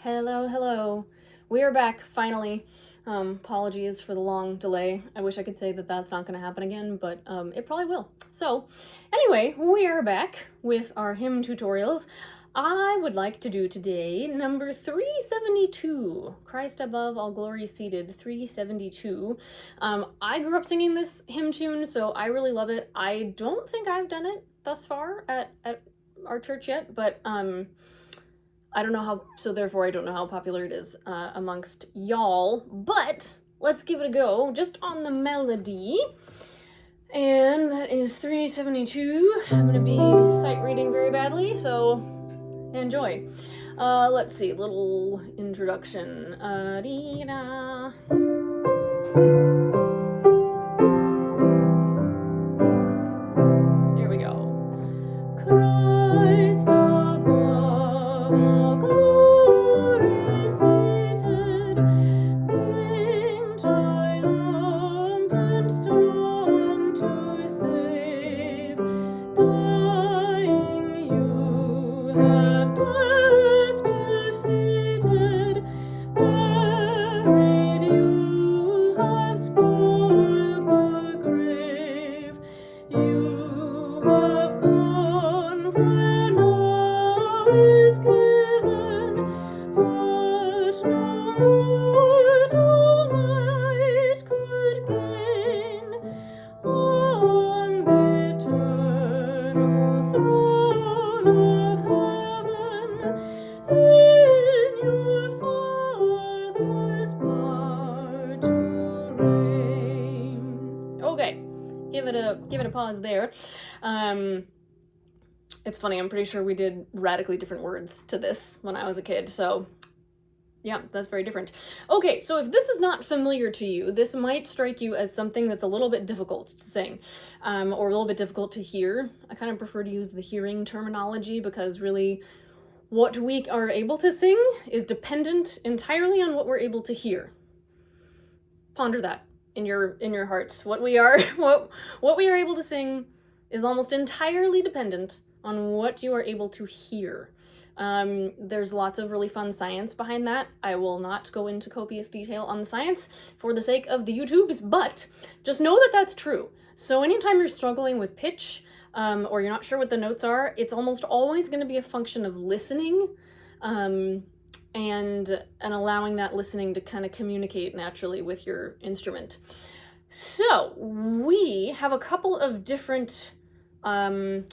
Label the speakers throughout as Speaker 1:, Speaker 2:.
Speaker 1: Hello, hello. We are back, finally. Apologies for the long delay. I wish I could say that that's not going to happen again, but it probably will. So, anyway, we are back with our hymn tutorials. I would like to do today number 372, Christ Above All Glory Seated, 372. I grew up singing this hymn tune, so I really love it. I don't think I've done it thus far at our church yet, but I don't know how, so therefore I don't know how popular it is amongst y'all, but let's give it a go, just on the melody. And that is 372. I'm gonna be sight reading very badly, so enjoy. Let's see, little introduction. Dee-da. Here we go. Christ above all glory seated, King triumphant, strong to save, dying you have death defeated, buried you have spoiled the grave, you have gone where now is given, what no mortal might could gain, on the eternal throne of heaven, in your Father's power to reign. Okay, give it a pause there. It's funny, I'm pretty sure we did radically different words to this when I was a kid, so yeah, that's very different. Okay, so if this is not familiar to you, this might strike you as something that's a little bit difficult to sing, or a little bit difficult to hear. I kind of prefer to use the hearing terminology because really what we are able to sing is dependent entirely on what we're able to hear. Ponder that in your hearts. What we are able to sing is almost entirely dependent on what you are able to hear. There's lots of really fun science behind that. I will not go into copious detail on the science for the sake of the YouTubes, but just know that that's true. So anytime you're struggling with pitch, or you're not sure what the notes are, it's almost always going to be a function of listening, and allowing that listening to kind of communicate naturally with your instrument. So we have a couple of different tonal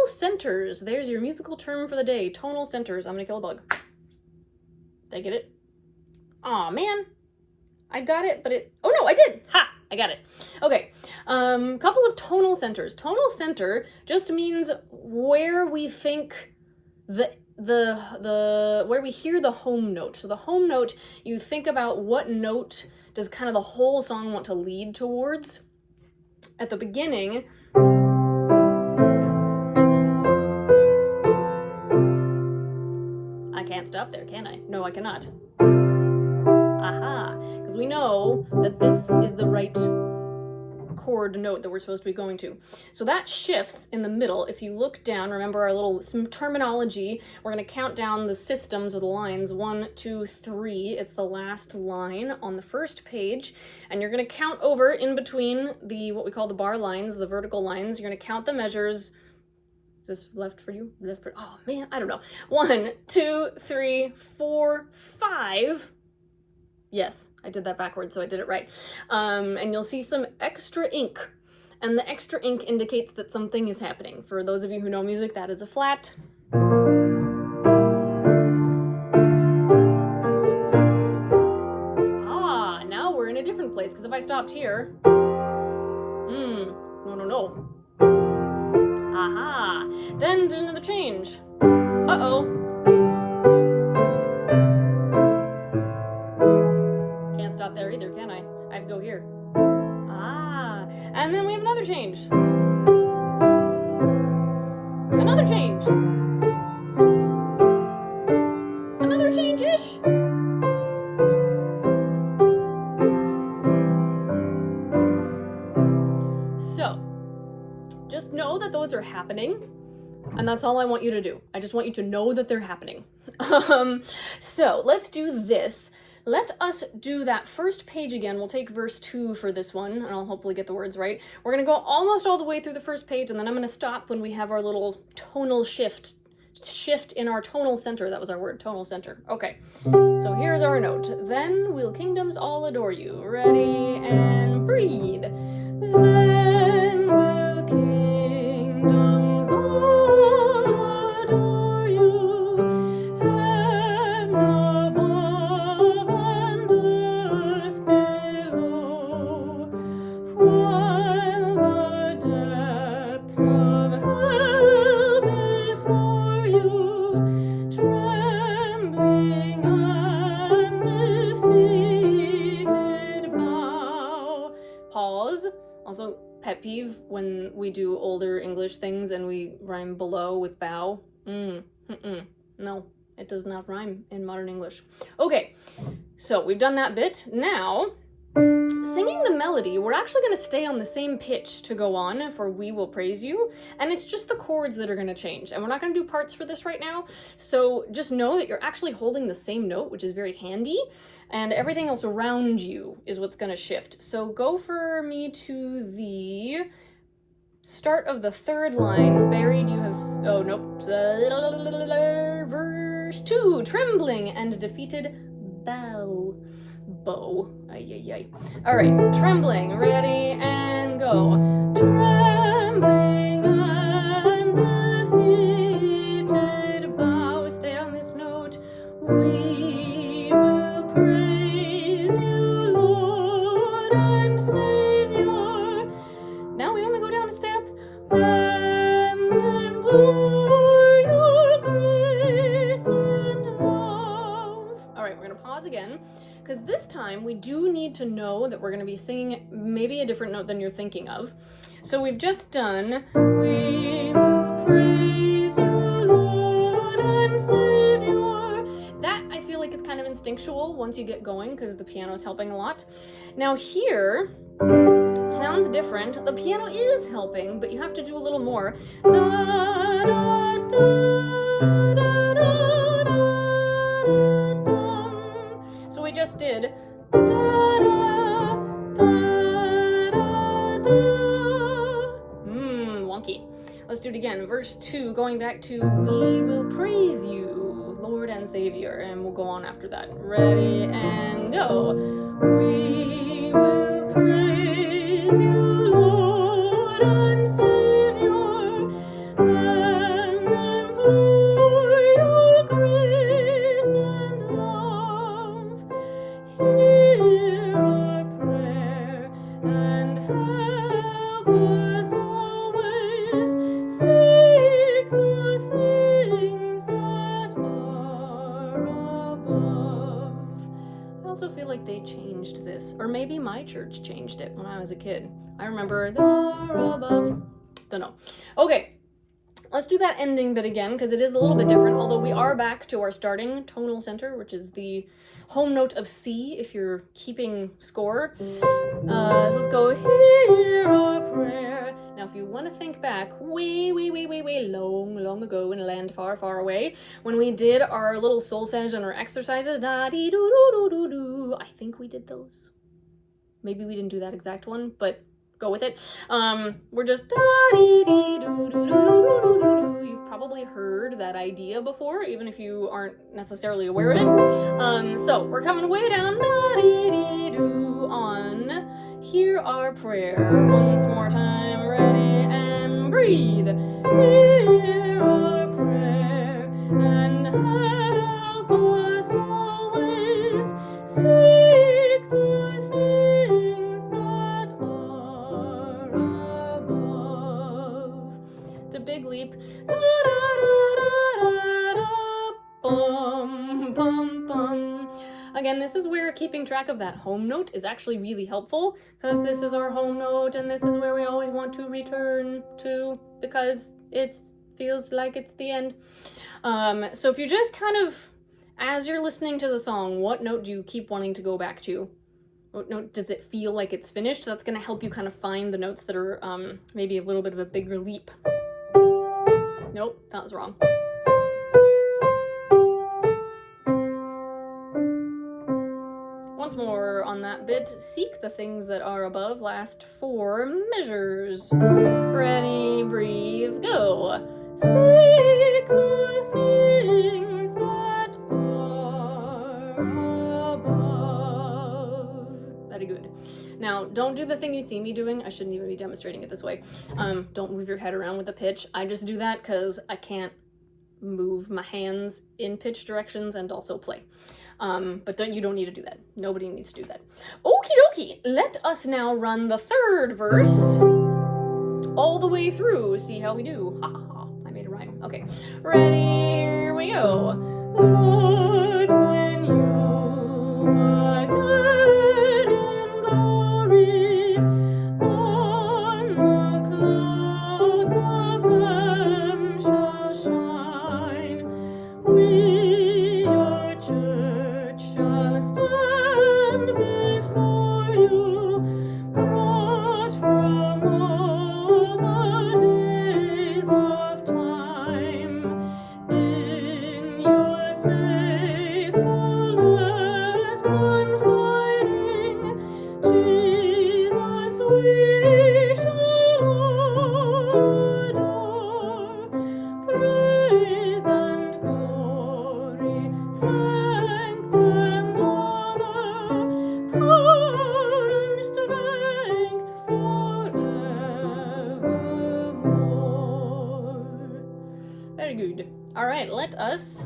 Speaker 1: centers. There's your musical term for the day, tonal centers. I'm gonna kill a bug. Did I get it? Aw, man. I got it, but oh no, I did! Ha! I got it. Okay, couple of tonal centers. Tonal center just means where we think where we hear the home note. So the home note, you think about what note does kind of the whole song want to lead towards. At the beginning, I can't stop there, can I? No, I cannot. Aha, because we know that this is the right chord note that we're supposed to be going to. So that shifts in the middle. If you look down, remember our little terminology, we're going to count down the systems or the lines. 1, 2, 3. It's the last line on the first page, and you're going to count over in between what we call the bar lines, the vertical lines. You're going to count the measures. Is this left for you? Left for, oh man, I don't know. 1, 2, 3, 4, 5. Yes, I did that backwards, so I did it right. And you'll see some extra ink, and the extra ink indicates that something is happening. For those of you who know music, that is a flat. Ah, now we're in a different place, because if I stopped here, no. Aha, then there's another change. Uh-oh. Can't stop there either, can I? I have to go here. Ah, and then we have another change. Another change. Another change-ish. So, just know that those are happening. And that's all I want you to do. I just want you to know that they're happening. So let's do this. Let us do that first page again. We'll take verse 2 for this one, and I'll hopefully get the words right. We're going to go almost all the way through the first page, and then I'm going to stop when we have our little tonal shift in our tonal center. That was our word, tonal center. Okay, so here's our note. Then will kingdoms all adore you. Ready, and breathe. Then will kingdoms all adore you. Heaven above and earth below. While the depths of hell before you, trembling and defeated bow. Pause. Also, pet peeve when we do older English things and we rhyme below with bow. No, it does not rhyme in modern English. Okay, so we've done that bit. Now, singing the melody, we're actually going to stay on the same pitch to go on for We Will Praise You, and it's just the chords that are going to change, and we're not going to do parts for this right now, so just know that you're actually holding the same note, which is very handy, and everything else around you is what's going to shift. So go for me to the start of the third line. Buried you have... Oh, nope. Verse 2. Trembling and defeated bow. Bow. Ay. All right. Trembling. Ready, and go. Trembling and defeated bow. Stay on this note. We will praise you, Lord and Savior. Now we only go down a step. And implore your grace and love. All right, we're going to pause again, because this time we do need to know that we're going to be singing maybe a different note than you're thinking of. So we've just done, we will praise you, Lord and Savior. That, I feel like, it's kind of instinctual once you get going, because the piano is helping a lot. Now here, sounds different. The piano is helping, but you have to do a little more. Da, da, da, da, da, da, da. So we just did da, da, da, da, da. Wonky. Let's do it again. Verse 2, going back to We will praise you, Lord and Savior, and we'll go on after that. Ready, and go. We will praise you, Lord and Savior, and implore your grace and love. Hear our prayer and help us always seek the things that are above. I also feel like they changed this, or maybe my church changed it when I was a kid. I remember the above. Don't know. Okay, let's do that ending bit again, because it is a little bit different, although we are back to our starting tonal center, which is the home note of C, if you're keeping score. So let's go, hear our prayer. Now, if you want to think back way long ago in a land far, far away, when we did our little solfege and our exercises, da-dee-doo-doo-doo-doo-doo, I think we did those. Maybe we didn't do that exact one, but go with it. We're just da-dee-dee-doo-doo-doo-doo-doo-doo. You've probably heard that idea before, even if you aren't necessarily aware of it. So we're coming way down, da-dee-dee-doo, on Hear Our Prayer. Once more time, ready, and breathe. Hear our prayer, and help us always seek the things that are above. It's a big leap. Da, da, da, da, da, da, bum, bum, bum. Again, this is where keeping track of that home note is actually really helpful, because this is our home note, and this is where we always want to return to, because it feels like it's the end. So if you just kind of, as you're listening to the song, what note do you keep wanting to go back to? What note does it feel like it's finished? That's going to help you kind of find the notes that are maybe a little bit of a bigger leap. Nope, that was wrong. Once more on that bit. Seek the things that are above. Last 4 measures. Ready, breathe, go. Seek the things that are above. Very good. Now, don't do the thing you see me doing. I shouldn't even be demonstrating it this way. Don't move your head around with the pitch. I just do that because I can't move my hands in pitch directions and also play. But you don't need to do that. Nobody needs to do that. Okie dokie. Let us now run the 3rd verse all the way through. See how we do. Ha ha ha. I made a rhyme. Okay. Ready? Here we go. Lord, when you are good in glory on the clouds of heaven shall shine, we your church shall stand before you, brought from all the days of time. In your faithfulness confiding, Jesus we shall adore. Praise and glory, thanks and honor, power and strength forevermore. Very good. All right, let us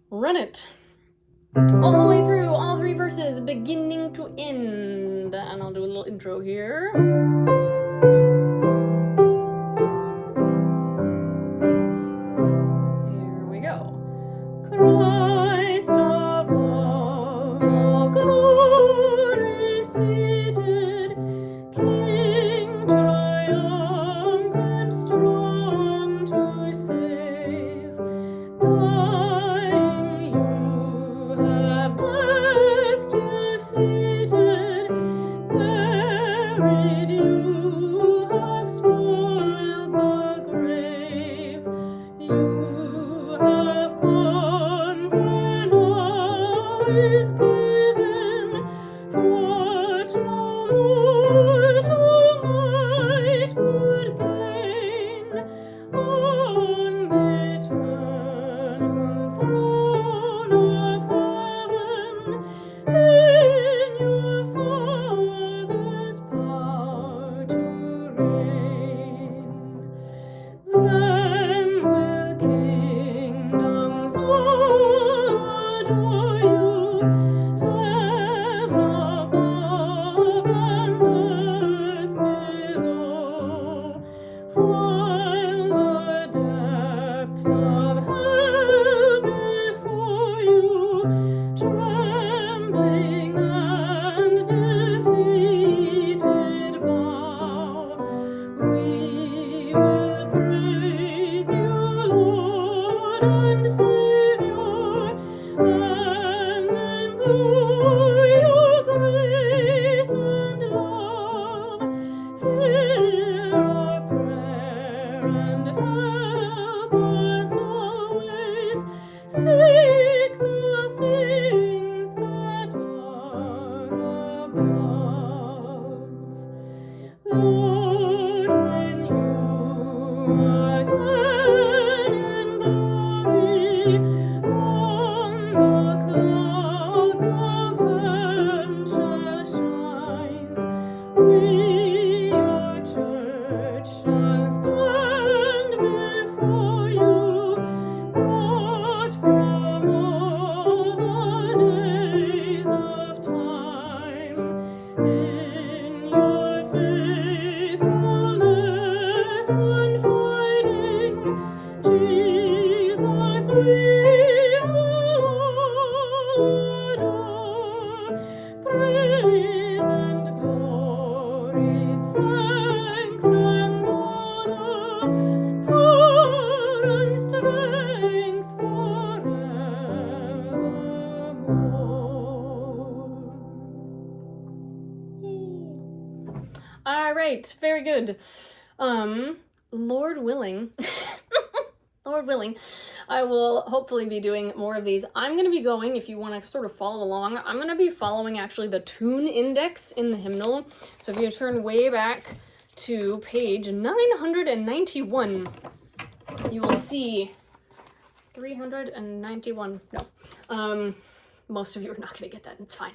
Speaker 1: run it all the way through, all 3 verses, beginning to end. And I'll do a little intro here. Here we go. Christ above all glory seated, King triumphant, strong to save. Dying you have death defeated, buried you have spoiled the grave. You have gone when all is given, what no mortal might could gain. On the eternal throne of heaven, in your Father's power to reign. Then will kingdoms all adore you, heaven above and earth below, while the depths of hell before you, trembling and defeated bow. We will praise you, Lord and Savior, and implore your grace and love. Hear our prayer and help us always. Seek the things that are above. Lord, when you are good in glory on the clouds of heaven shall shine, we your church shall stand before you, brought from all the days of time. In your faithfulness confiding, Jesus we adore. Praise and glory, thanks and honor, power and strength forevermore. All right, very good. Lord willing, Lord willing, I will hopefully be doing more of these. I'm going to be going, if you want to sort of follow along, I'm going to be following actually the tune index in the hymnal. So if you turn way back to page 991, you will see 391. No. Most of you are not going to get that, and it's fine.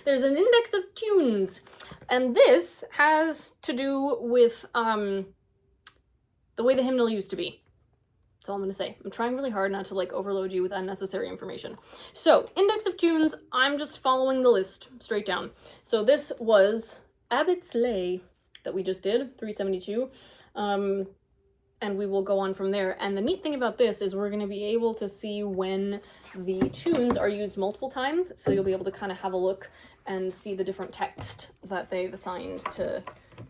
Speaker 1: There's an index of tunes, and this has to do with the way the hymnal used to be. That's all I'm going to say. I'm trying really hard not to like overload you with unnecessary information. So, index of tunes, I'm just following the list straight down. So this was Abbott's Lay that we just did, 372. And we will go on from there. And the neat thing about this is we're going to be able to see when the tunes are used multiple times. So you'll be able to kind of have a look and see the different text that they've assigned to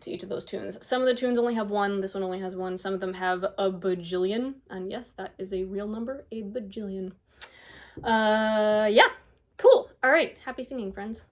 Speaker 1: each of those tunes. Some of the tunes only have one. This one only has one. Some of them have a bajillion. And yes, that is a real number, a bajillion. Yeah, cool. All right. Happy singing, friends.